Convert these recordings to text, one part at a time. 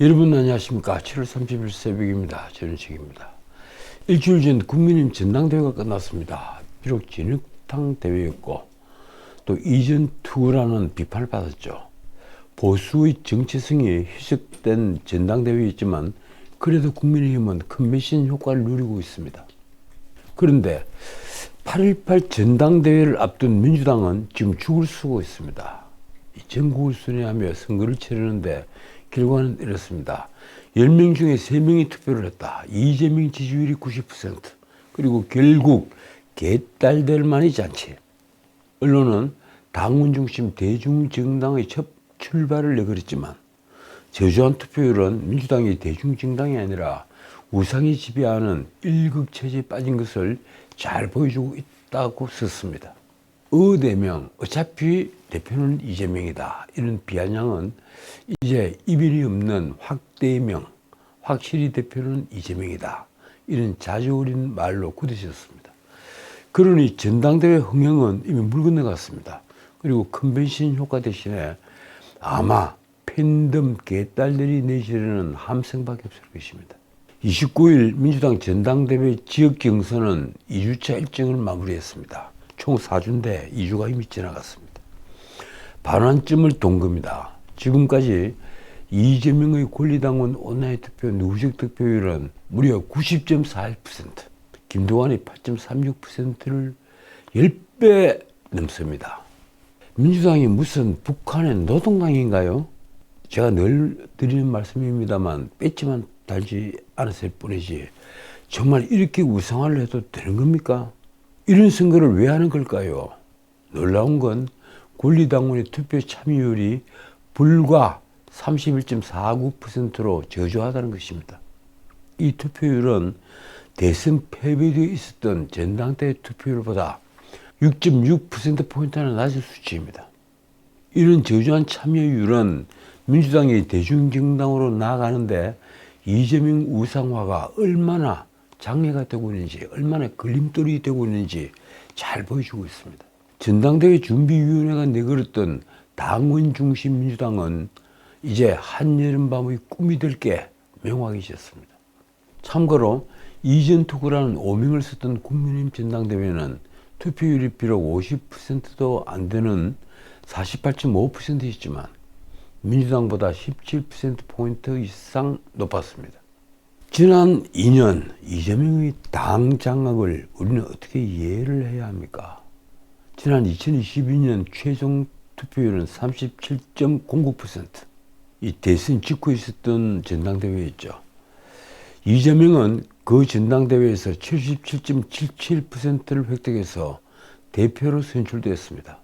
여러분 안녕하십니까. 7월 30일 새벽입니다. 저는 책입니다. 일주일 전 국민의힘 전당대회가 끝났습니다. 비록 진흙탕 대회였고 또 이전 투구라는 비판을 받았죠. 보수의 정체성이 희석된 전당대회였지만 그래도 국민의힘은 컨벤션 효과를 누리고 있습니다. 그런데 8.18 전당대회를 앞둔 민주당은 지금 죽을 쓰고 있습니다. 전국을 순회하며 선거를 치르는데 결과는 이렇습니다. 10명 중에 3명이 투표를 했다. 이재명 지지율이 90%. 그리고 결국 개딸들만이 잔치. 언론은 당원 중심 대중정당의 첫 출발을 내걸었지만 저조한 투표율은 민주당이 대중정당이 아니라 우상이 지배하는 일극체제에 빠진 것을 잘 보여주고 있다고 썼습니다. 대명 어차피 대표는 이재명이다. 이런 비아냥은 이제 이변이 없는 확대명 확실히 대표는 이재명이다. 이런 자주 어린 말로 굳어졌습니다. 그러니 전당대회 흥행은 이미 물 건너갔습니다. 그리고 컨벤션 효과 대신에 아마 팬덤 개딸들이 내지르는 함성밖에 없을 것입니다. 29일 민주당 전당대회 지역 경선은 2주차 일정을 마무리했습니다. 총 4주인데 2주가 이미 지나갔습니다. 반환점을 돈 겁니다. 지금까지 이재명의 권리당원 온라인 투표 누적 득표율은 무려 90.41%, 김두관의 8.36%를 10배 넘습니다. 민주당이 무슨 북한의 노동당인가요? 제가 늘 드리는 말씀입니다만 뺏지만 달지 않았을 뿐이지 정말 이렇게 우상화를 해도 되는 겁니까? 이런 선거를 왜 하는 걸까요? 놀라운 건 권리당원의 투표 참여율이 불과 31.49%로 저조하다는 것입니다. 이 투표율은 대선 패배되어 있었던 전당대회 투표율보다 6.6%포인트나 낮은 수치입니다. 이런 저조한 참여율은 민주당이 대중정당으로 나아가는데 이재명 우상화가 얼마나 장애가 되고 있는지, 얼마나 걸림돌이 되고 있는지 잘 보여주고 있습니다. 전당대회 준비위원회가 내걸었던 당원 중심 민주당은 이제 한여름밤의 꿈이 될 게 명확해졌습니다. 참고로 이전 투구라는 오명을 썼던 국민의힘 전당대회는 투표율이 비록 50%도 안 되는 48.5%였지만 민주당보다 17%포인트 이상 높았습니다. 지난 2년 이재명의 당 장악을 우리는 어떻게 이해를 해야 합니까? 지난 2022년 최종 투표율은 37.09%. 이 대선 직후에 있었던 전당대회였죠. 이재명은 그 전당대회에서 77.77%를 획득해서 대표로 선출되었습니다.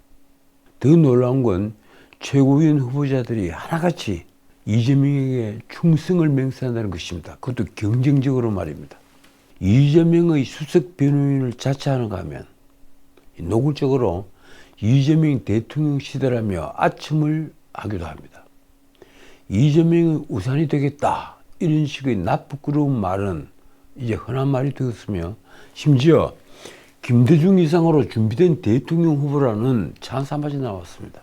더 놀라운 건 최고위원 후보자들이 하나같이 이재명에게 충성을 맹세한다는 것입니다. 그것도 경쟁적으로 말입니다. 이재명의 수석 변호인을 자처하는가 하면 노골적으로 이재명 대통령 시대라며 아첨을 하기도 합니다. 이재명의 우산이 되겠다 이런 식의 나쁘끄러운 말은 이제 흔한 말이 되었으며 심지어 김대중 이상으로 준비된 대통령 후보라는 찬사마저 나왔습니다.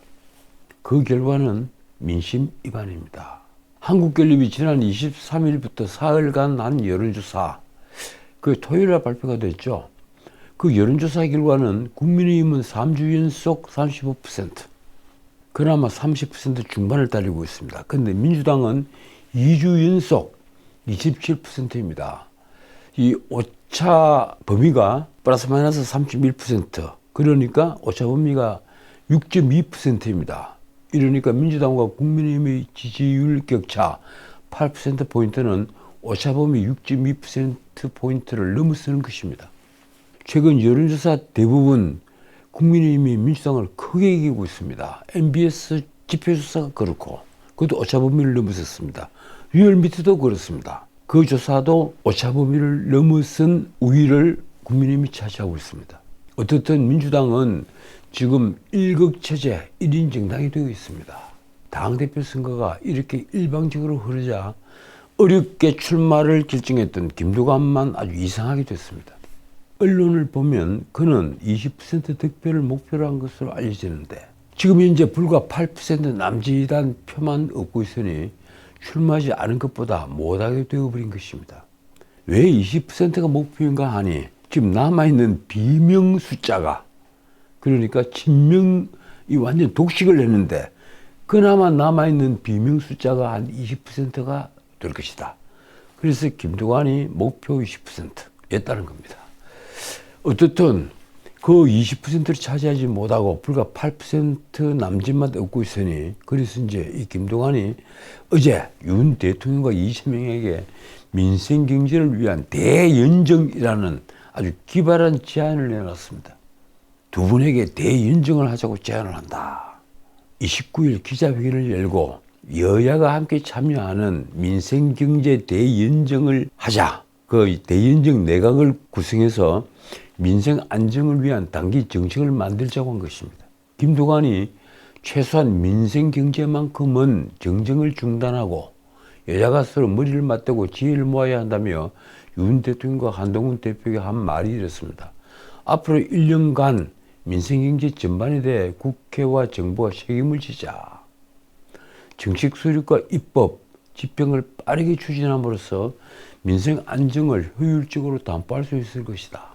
그 결과는 민심 위반입니다. 한국갤럽이 지난 23일부터 사흘간 한 여론조사, 그 토요일에 발표가 됐죠. 그 여론조사 결과는 국민의힘은 3주 연속 35%, 그나마 30% 중반을 달리고 있습니다. 그런데 민주당은 2주 연속 27%입니다. 이 오차 범위가 플러스 마이너스 31%, 그러니까 오차 범위가 6.2%입니다. 이러니까 민주당과 국민의힘의 지지율 격차 8%포인트는 오차범위 6.2%포인트를 넘어서는 것입니다. 최근 여론조사 대부분 국민의힘이 민주당을 크게 이기고 있습니다. MBS 지표조사가 그렇고 그것도 오차범위를 넘어섰습니다. 리얼미터도 그렇습니다. 그 조사도 오차범위를 넘어선 우위를 국민의힘이 차지하고 있습니다. 어떻든 민주당은 지금 일극체제 1인 정당이 되어 있습니다. 당대표 선거가 이렇게 일방적으로 흐르자 어렵게 출마를 결정했던 김두관만 아주 이상하게 됐습니다. 언론을 보면 그는 20% 득표를 목표로 한 것으로 알려지는데 지금 현재 불과 8% 남짓한 표만 얻고 있으니 출마하지 않은 것보다 못하게 되어버린 것입니다. 왜 20%가 목표인가 하니 지금 남아있는 비명 숫자가, 그러니까 친명이 완전 독식을 했는데 그나마 남아있는 비명 숫자가 한 20%가 될 것이다. 그래서 김두관이 목표 20%였다는 겁니다. 어떻든 그 20%를 차지하지 못하고 불과 8% 남짓만 얻고 있으니, 그래서 이제 이 김두관이 어제 윤 대통령과 이재명에게 민생 경제를 위한 대연정이라는 아주 기발한 제안을 내놨습니다. 두 분에게 대연정을 하자고 제안을 한다. 29일 기자회견을 열고 여야가 함께 참여하는 민생경제 대연정을 하자. 그 대연정 내각을 구성해서 민생 안정을 위한 단기 정책을 만들자고 한 것입니다. 김두관이 최소한 민생 경제만큼은 정쟁을 중단하고 여야가 서로 머리를 맞대고 지혜를 모아야 한다며 윤 대통령과 한동훈 대표에게 한 말이 이렇습니다. 앞으로 1년간 민생경제 전반에 대해 국회와 정부가 책임을 지자. 정책 수립과 입법, 집행을 빠르게 추진함으로써 민생 안정을 효율적으로 담보할 수 있을 것이다.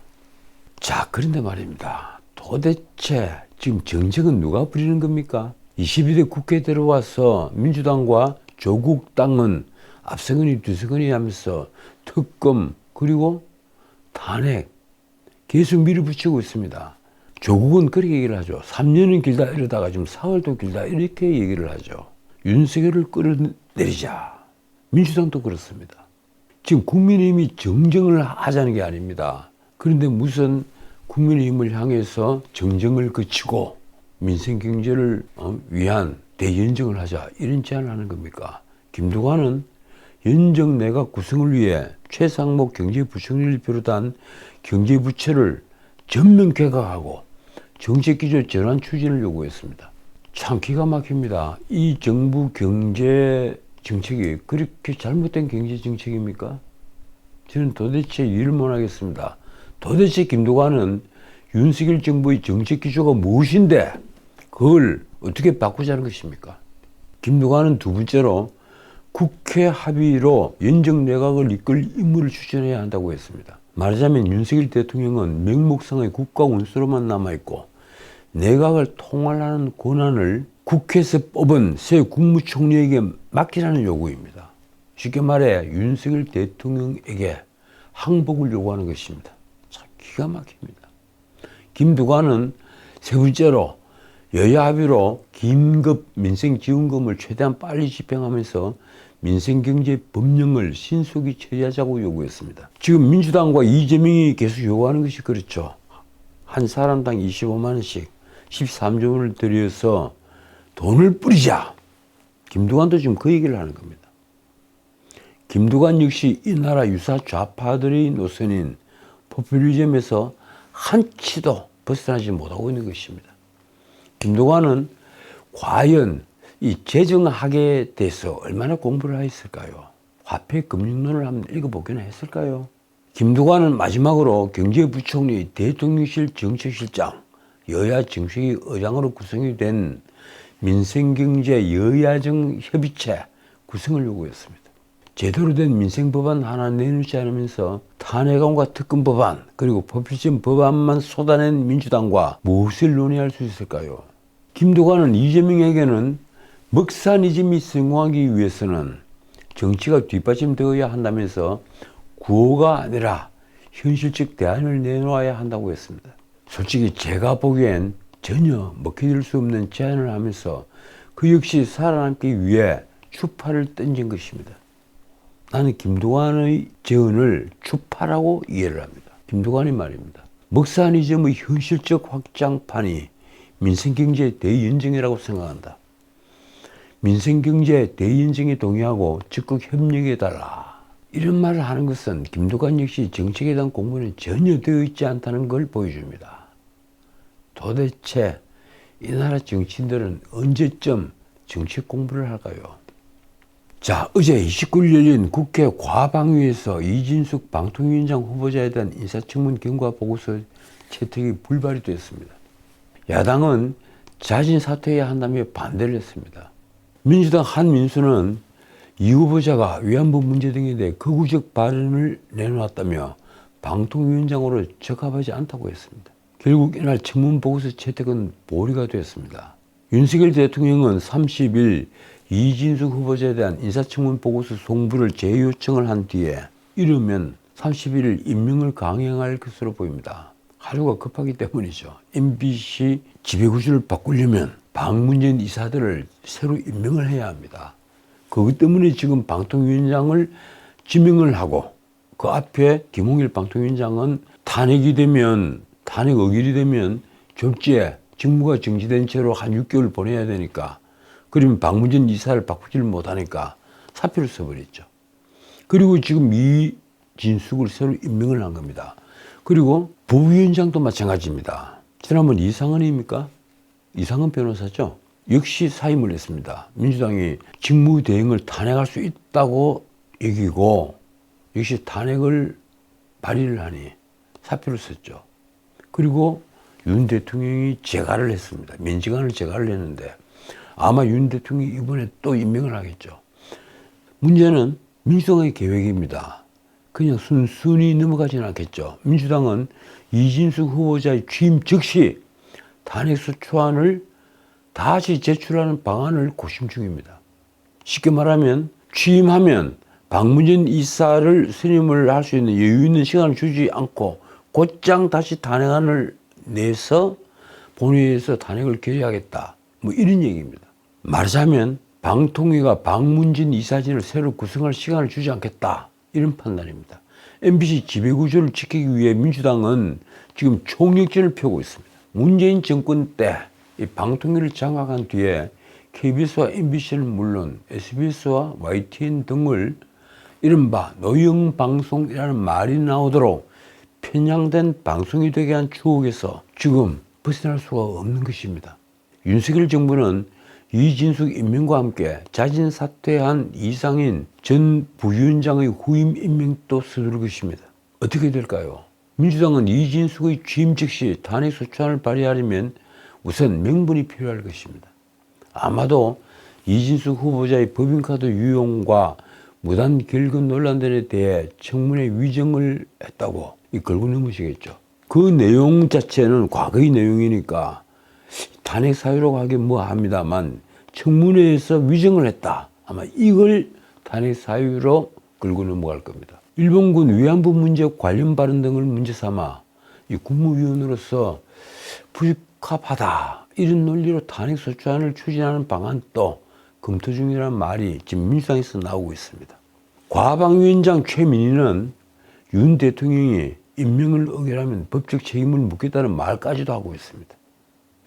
자, 그런데 말입니다. 도대체 지금 정책은 누가 부리는 겁니까? 22대 국회에 들어와서 민주당과 조국 당은 앞서거니 뒤서거니 하면서 특검 그리고 탄핵 계속 밀어붙이고 있습니다. 조국은 그렇게 얘기를 하죠. 3년은 길다 이러다가 지금 4월도 길다 이렇게 얘기를 하죠. 윤석열을 끌어내리자. 민주당도 그렇습니다. 지금 국민의힘이 정쟁을 하자는 게 아닙니다. 그런데 무슨 국민의힘을 향해서 정쟁을 거치고 민생경제를 위한 대연정을 하자 이런 제안을 하는 겁니까? 김두관은 연정 내각 구성을 위해 최상목 경제부총리를 비롯한 경제부처를 전면 개각하고 정책기조 전환 추진을 요구했습니다. 참 기가 막힙니다. 이 정부 경제 정책이 그렇게 잘못된 경제 정책입니까? 저는 도대체 이해를 못하겠습니다. 도대체 김두관은 윤석열 정부의 정책 기조가 무엇인데 그걸 어떻게 바꾸자는 것입니까? 김두관은 두 번째로 국회 합의로 연정 내각을 이끌 임무를 추진해야 한다고 했습니다. 말하자면 윤석열 대통령은 명목상의 국가 원수로만 남아있고 내각을 통할하는 권한을 국회에서 뽑은 새 국무총리에게 맡기라는 요구입니다. 쉽게 말해 윤석열 대통령에게 항복을 요구하는 것입니다. 참 기가 막힙니다. 김두관은 세 번째로 여야 합의로 긴급 민생지원금을 최대한 빨리 집행하면서 민생경제 법령을 신속히 처리하자고 요구했습니다. 지금 민주당과 이재명이 계속 요구하는 것이 그렇죠. 한 사람당 25만 원씩 13조 원을 들여서 돈을 뿌리자. 김두관도 지금 그 얘기를 하는 겁니다. 김두관 역시 이 나라 유사 좌파들의 노선인 포퓰리즘에서 한치도 벗어나지 못하고 있는 것입니다. 김두관은 과연 이 재정학에 대해서 얼마나 공부를 했을까요? 화폐 금융론을 한번 읽어보기나 했을까요? 김두관은 마지막으로 경제부총리, 대통령실 정책실장, 여야 정책위 의장으로 구성이 된 민생경제 여야정 협의체 구성을 요구했습니다. 제대로 된 민생법안 하나 내놓지 않으면서 탄핵안과 특검법안 그리고 포퓰리즘 법안만 쏟아낸 민주당과 무엇을 논의할 수 있을까요? 김두관은 이재명에게는 먹사니즘이 성공하기 위해서는 정치가 뒷받침되어야 한다면서 구호가 아니라 현실적 대안을 내놓아야 한다고 했습니다. 솔직히 제가 보기엔 전혀 먹혀들 수 없는 제안을 하면서 그 역시 살아남기 위해 추파를 던진 것입니다. 나는 김두관의 제언을 추파라고 이해를 합니다. 김두관이 말입니다. 먹사니즘의 현실적 확장판이 민생경제 대연정이라고 생각한다. 민생경제 대연정에 동의하고 적극 협력해달라. 이런 말을 하는 것은 김두관 역시 정책에 대한 공부는 전혀 되어 있지 않다는 걸 보여줍니다. 도대체 이 나라 정치인들은 언제쯤 정책 공부를 할까요? 자, 어제 29일 열린 국회 과방위에서 이진숙 방통위원장 후보자에 대한 인사청문 경과 보고서 채택이 불발이 됐습니다. 야당은 자진 사퇴해야 한다며 반대를 했습니다. 민주당 한민수는 이 후보자가 위안부 문제 등에 대해 극우적 발언을 내놓았다며 방통위원장으로 적합하지 않다고 했습니다. 결국 이날 청문보고서 채택은 보류가 되었습니다. 윤석열 대통령은 30일 이진숙 후보자에 대한 인사청문보고서 송부를 재요청을 한 뒤에 이르면 31일 임명을 강행할 것으로 보입니다. 하루가 급하기 때문이죠. MBC 지배구조를 바꾸려면 방문진 이사들을 새로 임명을 해야 합니다. 그것 때문에 지금 방통위원장을 지명을 하고 그 앞에 김홍일 방통위원장은 탄핵 의결이 되면 졸지에 직무가 정지된 채로 한 6개월 보내야 되니까 그러면 방문진 이사를 바꾸지를 못하니까 사표를 써버렸죠. 그리고 지금 이진숙을 새로 임명을 한 겁니다. 그리고 부위원장도 마찬가지입니다. 지난번 이상은입니까? 이상은 변호사죠. 역시 사임을 했습니다. 민주당이 직무대행을 탄핵할 수 있다고 여기고 역시 탄핵을 발의를 하니 사표를 썼죠. 그리고 윤 대통령이 재가를 했습니다. 민지간을 재가를 했는데 아마 윤 대통령이 이번에 또 임명을 하겠죠. 문제는 민주당의 계획입니다. 그냥 순순히 넘어가지는 않겠죠. 민주당은 이진숙 후보자의 취임 즉시 탄핵소추안을 다시 제출하는 방안을 고심 중입니다. 쉽게 말하면 취임하면 방문진 이사를 선임을 할 수 있는 여유 있는 시간을 주지 않고 곧장 다시 탄핵안을 내서 본회의에서 탄핵을 결의하겠다. 뭐 이런 얘기입니다. 말하자면 방통위가 방문진 이사진을 새로 구성할 시간을 주지 않겠다. 이런 판단입니다. MBC 지배구조를 지키기 위해 민주당은 지금 총력전을 펴고 있습니다. 문재인 정권 때 이 방통위를 장악한 뒤에 KBS와 MBC는 물론 SBS와 YTN 등을 이른바 노영방송이라는 말이 나오도록 편향된 방송이 되게 한 추억에서 지금 벗어날 수가 없는 것입니다. 윤석열 정부는 이진숙 임명과 함께 자진 사퇴한 이상인 전 부위원장의 후임 임명도 서두를 것입니다. 어떻게 될까요? 민주당은 이진숙의 취임 즉시 탄핵소추안을 발의하려면 우선 명분이 필요할 것입니다. 아마도 이진숙 후보자의 법인카드 유용과 무단 결근 논란들에 대해 청문회 위정을 했다고 걸고 넘으시겠죠. 그 내용 자체는 과거의 내용이니까 탄핵 사유라고 하긴 뭐 합니다만 청문회에서 위정을 했다. 아마 이걸 탄핵 사유로 걸고 넘어갈 겁니다. 일본군 위안부 문제 관련 발언 등을 문제 삼아 이 국무위원으로서 부적합하다. 이런 논리로 탄핵소추안을 추진하는 방안도 검토 중이라는 말이 지금 민주당에서 나오고 있습니다. 과방위원장 최민희는 윤 대통령이 임명을 의결하면 법적 책임을 묻겠다는 말까지도 하고 있습니다.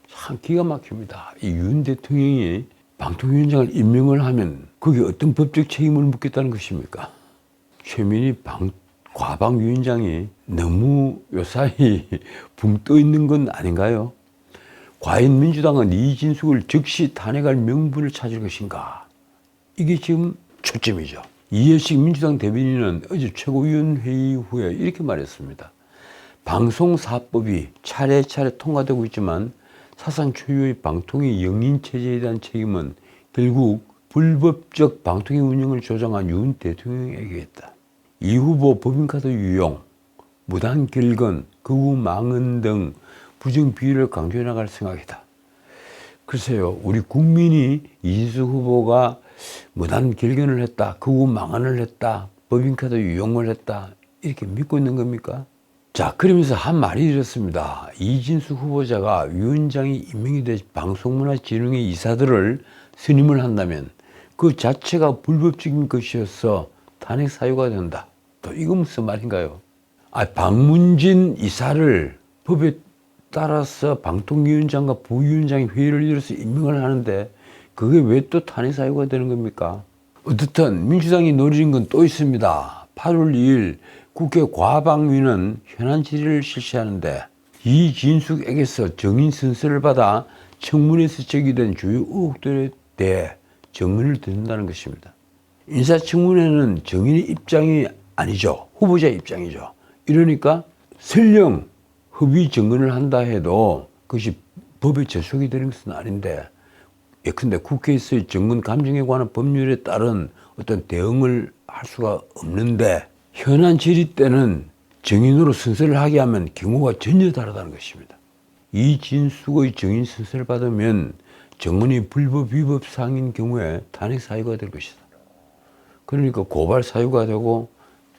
참 기가 막힙니다. 이 윤 대통령이 방통위원장을 임명을 하면 그게 어떤 법적 책임을 묻겠다는 것입니까? 최민희 과방위원장이 너무 요사이 붕 떠 있는 건 아닌가요? 과연 민주당은 이진숙을 즉시 탄핵할 명분을 찾을 것인가? 이게 지금 초점이죠. 이해식 민주당 대변인은 어제 최고위원회의 후에 이렇게 말했습니다. 방송사법이 차례차례 통과되고 있지만 사상 초유의 방통위 영인체제에 대한 책임은 결국 불법적 방통위 운영을 조장한 윤 대통령에게 있다. 이 후보 법인카드 유용, 무단 결근, 극우 망언 등 부정 비위를 강조해 나갈 생각이다. 글쎄요, 우리 국민이 이진숙 후보가 무단 결근을 했다, 극우 망언을 했다, 법인카드 유용을 했다 이렇게 믿고 있는 겁니까? 자, 그러면서 한 말이 이렇습니다. 이진숙 후보자가 위원장이 임명이 돼 방송문화진흥회 이사들을 선임을 한다면 그 자체가 불법적인 것이어서 탄핵 사유가 된다. 또 이거 무슨 말인가요? 방문진 이사를 법에 따라서 방통위원장과 부위원장이 회의를 열어서 임명을 하는데 그게 왜 또 탄핵 사유가 되는 겁니까? 어떻든 민주당이 노리는 건 또 있습니다. 8월 2일 국회 과방위는 현안 질의를 실시하는데 이진숙에게서 정인 선서를 받아 청문회에서 제기된 주요 의혹들에 대해 정언을 듣는다는 것입니다. 인사청문회는 정인의 입장이 아니죠. 후보자의 입장이죠. 이러니까 설령 협의 정언을 한다 해도 그것이 법에 저촉이 되는 것은 아닌데 예컨대 국회에서의 정권 감정에 관한 법률에 따른 어떤 대응을 할 수가 없는데 현안 질의 때는 정인으로 선서를 하게 하면 경우가 전혀 다르다는 것입니다. 이진숙의 정인 선서를 받으면 정권이 불법 위법 사항인 경우에 탄핵 사유가 될 것이다. 그러니까 고발 사유가 되고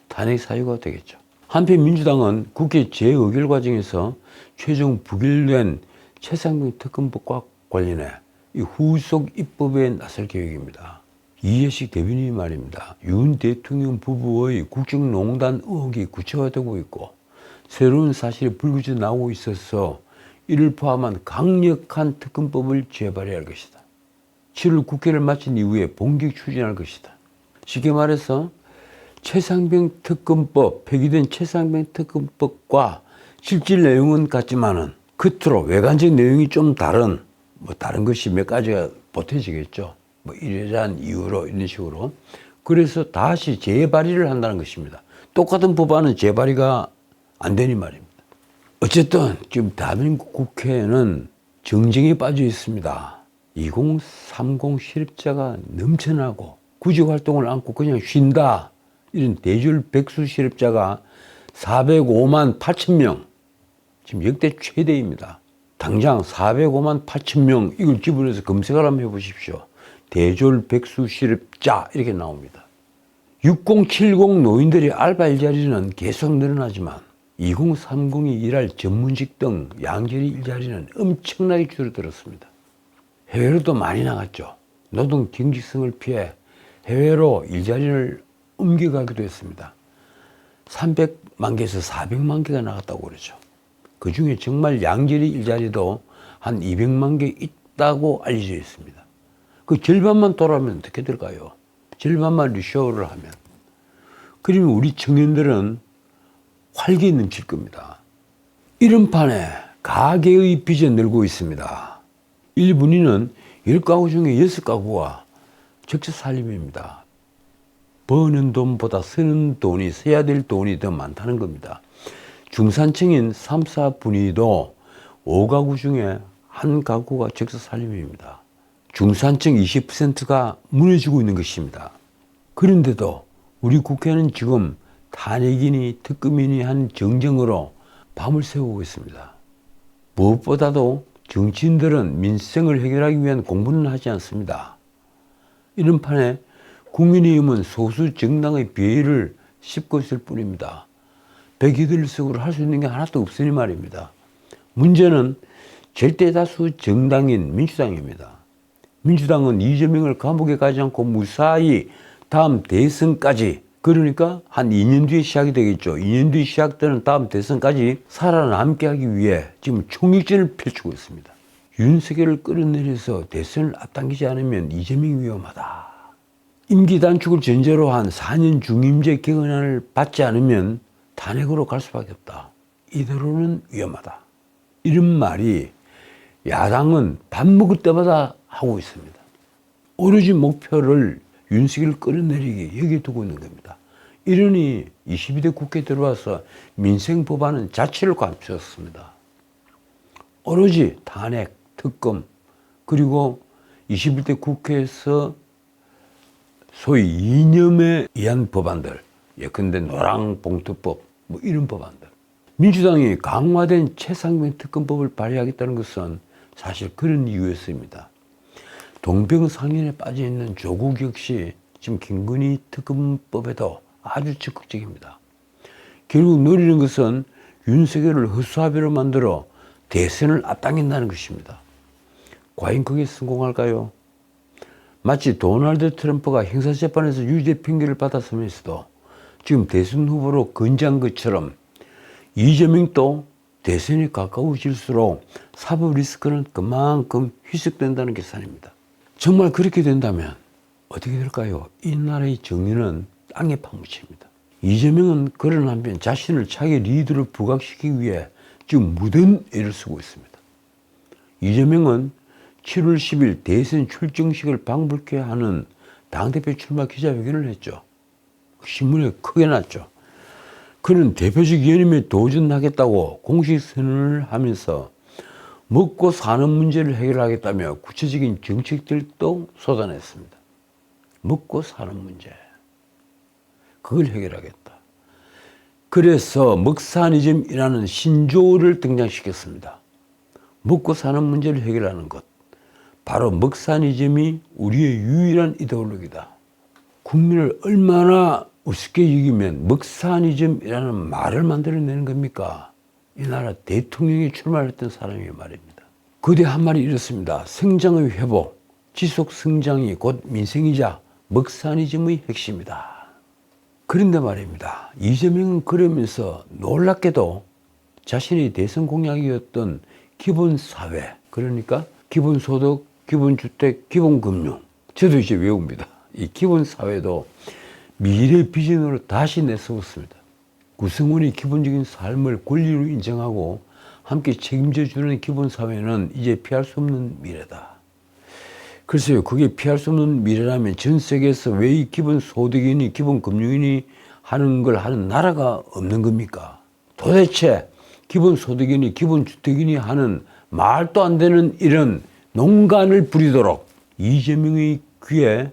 탄핵 사유가 되겠죠. 한편 민주당은 국회 재의결 과정에서 최종 부결된 최상병 특검법과 관련해 이 후속 입법에 나설 계획입니다. 이해식 대변인이 말입니다. 윤 대통령 부부의 국정농단 의혹이 구체화되고 있고 새로운 사실이 불거져 나오고 있어서 이를 포함한 강력한 특검법을 재발해야 할 것이다. 7월 국회를 마친 이후에 본격 추진할 것이다. 쉽게 말해서 최상병 특검법, 폐기된 최상병 특검법과 실질 내용은 같지만은 겉으로 외관적 내용이 좀 다른 다른 것이 몇 가지가 보태지겠죠. 이러한 이유로 이런 식으로. 그래서 다시 재발의를 한다는 것입니다. 똑같은 법안은 재발의가 안 되니 말입니다. 어쨌든 지금 대한민국 국회에는 정쟁에 빠져 있습니다. 2030 실업자가 넘쳐나고 구직 활동을 않고 그냥 쉰다. 이런 대졸 백수 실업자가 405만 8천 명. 지금 역대 최대입니다. 당장 405만 8천 명 이걸 집어넣어서 검색을 한번 해보십시오. 대졸 백수 실업자 이렇게 나옵니다. 6070 노인들의 알바 일자리는 계속 늘어나지만 2030이 일할 전문직 등 양질의 일자리는 엄청나게 줄어들었습니다. 해외로도 많이 나갔죠. 노동 경직성을 피해 해외로 일자리를 옮겨가기도 했습니다. 300만 개에서 400만 개가 나갔다고 그러죠. 그 중에 정말 양질의 일자리도 한 200만 개 있다고 알려져 있습니다. 그 절반만 돌아오면 어떻게 될까요? 절반만 리쇼어를 하면. 그러면 우리 청년들은 활기에 넘칠 겁니다. 이런 판에 가계의 빚이 늘고 있습니다. 일본인은 10가구 중에 6가구가 적자 살림입니다. 버는 돈보다 쓰는 돈이, 써야 될 돈이 더 많다는 겁니다. 중산층인 3, 4분위도 5가구 중에 한 가구가 적자 살림입니다. 중산층 20%가 무너지고 있는 것입니다. 그런데도 우리 국회는 지금 탄핵이니 특검이니 한 정쟁으로 밤을 새우고 있습니다. 무엇보다도 정치인들은 민생을 해결하기 위한 공부는 하지 않습니다. 이런 판에 국민의힘은 소수 정당의 비애를 씹고 있을 뿐입니다. 백이들석으로 할 수 있는 게 하나도 없으니 말입니다. 문제는 절대다수 정당인 민주당입니다. 민주당은 이재명을 감옥에 가지 않고 무사히 다음 대선까지, 그러니까 한 2년 뒤에 시작이 되겠죠. 2년 뒤에 시작되는 다음 대선까지 살아남게 하기 위해 지금 총력전을 펼치고 있습니다. 윤석열을 끌어내려서 대선을 앞당기지 않으면 이재명이 위험하다. 임기 단축을 전제로 한 4년 중임제 개헌안을 받지 않으면 탄핵으로 갈 수밖에 없다. 이대로는 위험하다. 이런 말이 야당은 밥 먹을 때마다 하고 있습니다. 오로지 목표를 윤석열을 끌어내리기 여기에 두고 있는 겁니다. 이러니 22대 국회에 들어와서 민생 법안은 자체를 감추었습니다. 오로지 탄핵, 특검, 그리고 21대 국회에서 소위 이념에 의한 법안들, 예컨대 노랑봉투법, 이런 법안들. 민주당이 강화된 최상병 특검법을 발의하겠다는 것은 사실 그런 이유였습니다. 동병상련에 빠져있는 조국 역시 지금 김건희 특검법에도 아주 적극적입니다. 결국 노리는 것은 윤석열을 허수아비로 만들어 대선을 앞당긴다는 것입니다. 과연 그게 성공할까요? 마치 도널드 트럼프가 형사재판에서 유죄 판결을 받았으면서도 지금 대선 후보로 건재한 것처럼 이재명도 대선에 가까워질수록 사법 리스크는 그만큼 희석된다는 계산입니다. 정말 그렇게 된다면 어떻게 될까요? 이 나라의 정의는 땅에 파묻힙니다. 이재명은 그런 한편 자신을 차기 리더로 부각시키기 위해 지금 무던 애를 쓰고 있습니다. 이재명은 7월 10일 대선 출정식을 방불케 하는 당대표 출마 기자회견을 했죠. 신문에 크게 났죠. 그는 대표직 연임에 도전하겠다고 공식 선언을 하면서 먹고 사는 문제를 해결하겠다며 구체적인 정책들도 쏟아냈습니다. 먹고 사는 문제. 그걸 해결하겠다. 그래서 먹사니즘이라는 신조어를 등장시켰습니다. 먹고 사는 문제를 해결하는 것. 바로 먹사니즘이 우리의 유일한 이데올로기다. 국민을 얼마나 우습게 여기면 먹사니즘이라는 말을 만들어내는 겁니까? 이 나라 대통령이 출마했던 사람이 말입니다. 그때 한 말이 이렇습니다. 성장의 회복, 지속 성장이 곧 민생이자 먹사니즘의 핵심이다. 그런데 말입니다. 이재명은 그러면서 놀랍게도 자신의 대선 공약이었던 기본사회, 그러니까 기본소득, 기본주택, 기본금융. 저도 이제 외웁니다. 이 기본사회도 미래 비전으로 다시 내세웠습니다. 구성원의 기본적인 삶을 권리로 인정하고 함께 책임져주는 기본사회는 이제 피할 수 없는 미래다. 글쎄요, 그게 피할 수 없는 미래라면 전 세계에서 왜 이 기본소득이니 기본금융이니 하는 걸 하는 나라가 없는 겁니까? 도대체 기본소득이니 기본주택이니 하는 말도 안 되는 이런 농간을 부리도록 이재명의 귀에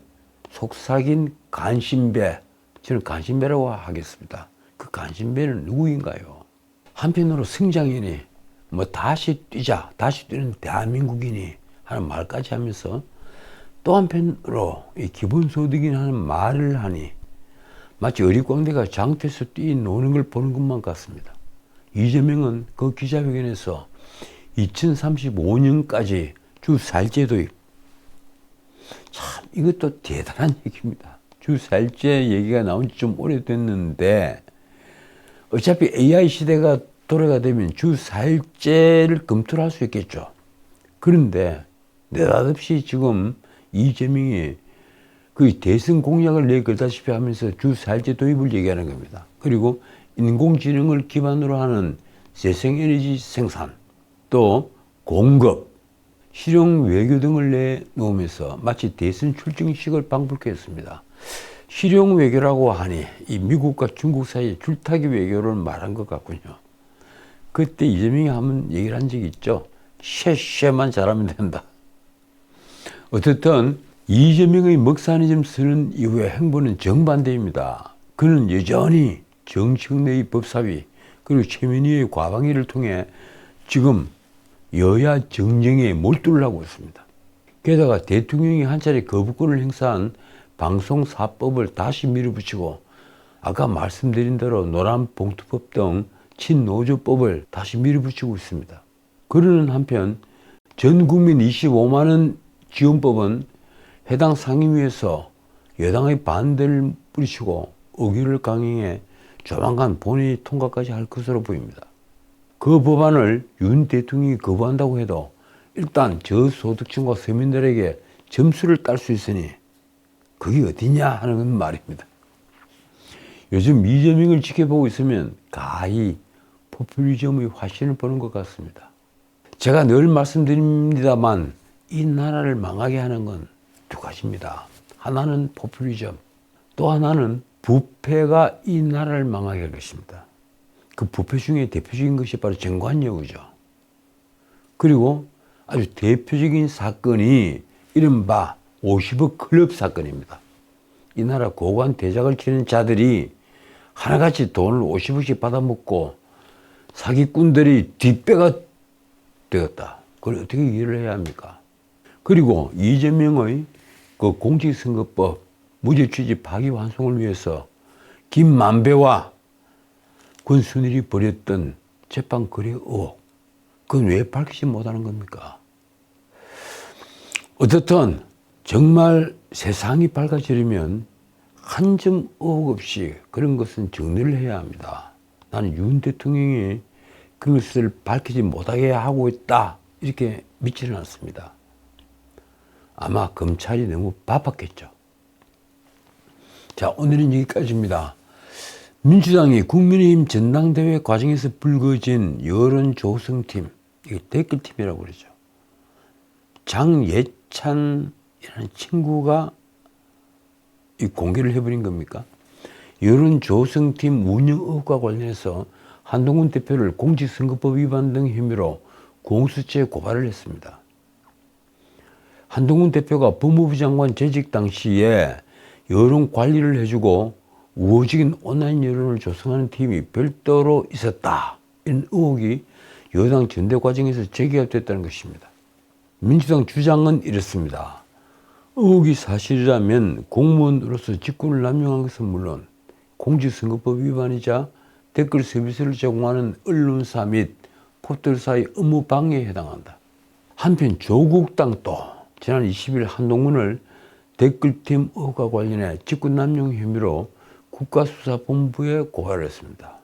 속삭인 간신배, 저는 간신배라고 하겠습니다. 그 간신배는 누구인가요? 한편으로 성장이니 뭐 다시 뛰자, 다시 뛰는 대한민국이니 하는 말까지 하면서 또 한편으로 이 기본소득이니 하는 말을 하니 마치 어릿광대가 장터에서 뛰노는 걸 보는 것만 같습니다. 이재명은 그 기자회견에서 2035년까지 주 4일제 도입. 참 이것도 대단한 얘기입니다. 주 4일제 얘기가 나온 지 좀 오래됐는데 어차피 AI 시대가 도래가 되면 주 4일제를 검토를 할 수 있겠죠. 그런데 느닷없이 지금 이재명이 그 대선 공약을 내걸다시피 하면서 주 4일제 도입을 얘기하는 겁니다. 그리고 인공지능을 기반으로 하는 재생에너지 생산, 또 공급, 실용 외교 등을 내놓으면서 마치 대선 출정식을 방불케 했습니다. 실용 외교라고 하니 이 미국과 중국 사이의 줄타기 외교를 말한 것 같군요. 그때 이재명이 한번 얘기를 한 적이 있죠. 쉐쉐만 잘하면 된다. 어쨌든 이재명의 먹사니즘 쓰는 이후의 행보는 정반대입니다. 그는 여전히 정청래의 법사위 그리고 최민희의 과방위를 통해 지금 여야 정쟁에 몰두를 하고 있습니다. 게다가 대통령이 한 차례 거부권을 행사한 방송사법을 다시 밀어붙이고 아까 말씀드린 대로 노란봉투법 등 친노조법을 다시 밀어붙이고 있습니다. 그러는 한편 전국민 25만 원 지원법은 해당 상임위에서 여당의 반대를 뿌리치고 의결을 강행해 조만간 본회의 통과까지 할 것으로 보입니다. 그 법안을 윤 대통령이 거부한다고 해도 일단 저소득층과 서민들에게 점수를 딸 수 있으니 그게 어디냐 하는 말입니다. 요즘 이재명을 지켜보고 있으면 가히 포퓰리즘의 화신을 보는 것 같습니다. 제가 늘 말씀드립니다만 이 나라를 망하게 하는 건 두 가지입니다. 하나는 포퓰리즘, 또 하나는 부패가 이 나라를 망하게 할 것입니다. 그 부패 중에 대표적인 것이 바로 정관여우죠. 그리고 아주 대표적인 사건이 이른바 50억 클럽 사건입니다. 이 나라 고관 대작을 치는 자들이 하나같이 돈을 50억씩 받아먹고 사기꾼들이 뒷배가 되었다. 그걸 어떻게 이해를 해야 합니까? 그리고 이재명의 그 공직선거법 무죄취지 파기환송을 위해서 김만배와 권순일이 벌였던 재판 거래 의혹, 그건 왜 밝히지 못하는 겁니까? 어떻든 정말 세상이 밝아지려면 한 점 의혹 없이 그런 것은 정리를 해야 합니다. 나는 윤 대통령이 그것을 밝히지 못하게 하고 있다 이렇게 믿지는 않습니다. 아마 검찰이 너무 바빴겠죠. 자, 오늘은 여기까지입니다. 민주당이 국민의힘 전당대회 과정에서 불거진 여론조성팀, 이게 댓글팀이라고 그러죠. 장예찬이라는 친구가 이 공개를 해버린 겁니까? 여론조성팀 운영 의혹과 관련해서 한동훈 대표를 공직선거법 위반 등 혐의로 공수처에 고발을 했습니다. 한동훈 대표가 법무부 장관 재직 당시에 여론 관리를 해주고 우호적인 온라인 여론을 조성하는 팀이 별도로 있었다. 이런 의혹이 여당 전대 과정에서 제기가 됐다는 것입니다. 민주당 주장은 이렇습니다. 의혹이 사실이라면 공무원으로서 직권을 남용한 것은 물론 공직선거법 위반이자 댓글 서비스를 제공하는 언론사 및 포털사의 업무 방해에 해당한다. 한편 조국 당도 지난 20일 한동훈을 댓글팀 의혹과 관련해 직권남용 혐의로 국가수사본부에 고발을 했습니다.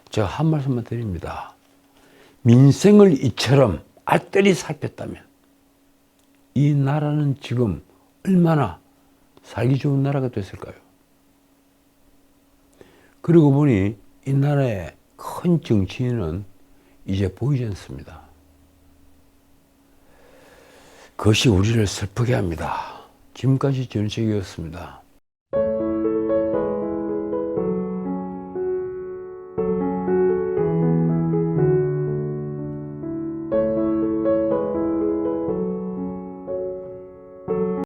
제가 한 말씀만 드립니다. 민생을 이처럼 알뜰히 살폈다면 이 나라는 지금 얼마나 살기 좋은 나라가 됐을까요? 그러고 보니 이 나라의 큰 정치인은 이제 보이지 않습니다. 그것이 우리를 슬프게 합니다. 지금까지 전책이었습니다.